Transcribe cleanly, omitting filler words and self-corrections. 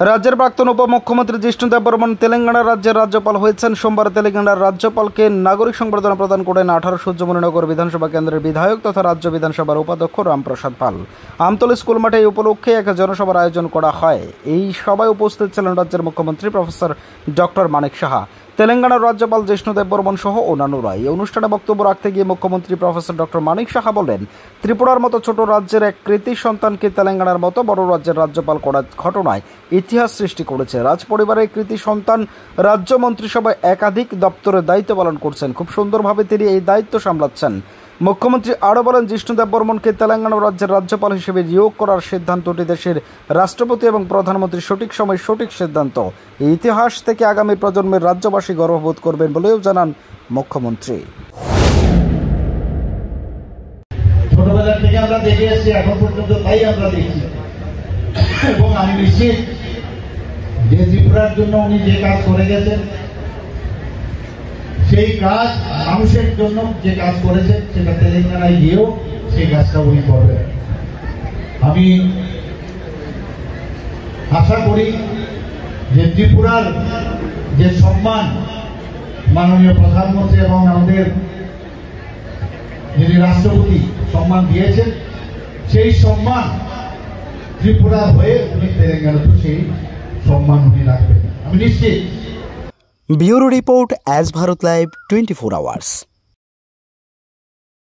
রাজ্যের প্রাক্তন উপমুখ্যমন্ত্রী জিষ্ণু দেববর্মন তেলেঙ্গানা রাজ্যের রাজ্যপাল হয়েছেন। সোমবার তেলেঙ্গানার রাজ্যপালকে নাগরিক সংবর্ধনা প্রদান করেন 18 সূর্যমণিনগর বিধানসভা কেন্দ্রের বিধায়ক তথা রাজ্য বিধানসভার উপাধ্যক্ষ রামপ্রসাদ পাল। আমতলী স্কুল মাঠে এই উপলক্ষে এক জনসভার আয়োজন করা হয়। এই সভায় উপস্থিত ছিলেন রাজ্যের মুখ্যমন্ত্রী প্রফেসর ডক্টর মানিক সাহা, তেলেঙ্গানার রাজ্যপাল জিষ্ণু দেববর্মন সহ অন্যান্যরা। এই অনুষ্ঠানে বক্তব্য রাখতে গিয়ে মুখ্যমন্ত্রী প্রফেসর ডক্টর মানিক সাহা বলেন, ত্রিপুরার মতো ছোট রাজ্যের এক কৃতি সন্তানকে তেলেঙ্গানার মতো বড় রাজ্যের রাজ্যপাল করার ঘটনায় ইতিহাস সৃষ্টি করেছে। রাজ পরিবারের কৃতি সন্তান রাজ্য মন্ত্রিসভায় একাধিক দপ্তরের দায়িত্ব পালন করছেন। খুব সুন্দরভাবে তিনি এই দায়িত্ব সামলাচ্ছেন। মুখ্যমন্ত্রী আরও বলেন, জিষ্ণু দেববর্মনকে তেলেঙ্গানা রাজ্যের রাজ্যপাল হিসেবে নিয়োগ করার সিদ্ধান্তটি দেশের রাষ্ট্রপতি এবং প্রধানমন্ত্রী সঠিক সময় সঠিক সিদ্ধান্ত। এই ইতিহাস থেকে আগামী প্রজন্মের রাজ্যবাসী গর্ববোধ করবেন বলেও জানান মুখ্যমন্ত্রী। ছোটবেলা থেকে আমরা দেখে এসেছি, এখন পর্যন্ত তাই আমরা দেখছি এবং আমি নিশ্চিত যে ত্রিপুরার জন্য উনি যে কাজ করে গেছেন সেই কাজ, মানুষের জন্য যে কাজ করেছেন সেটা তেলেঙ্গানায় গিয়েও সেই কাজটা উনি করবেন। আমি আশা করি যে ত্রিপুরার যে সম্মান মাননীয় প্রধানমন্ত্রী এবং আমাদের যিনি রাষ্ট্রপতি সম্মান দিয়েছেন, সেই সম্মান ত্রিপুরার হয়ে উনি তেলেঙ্গানাতে সেই সম্মান উনি রাখবেন, আমি নিশ্চিত। Bureau report, S Bharat live 24 hours.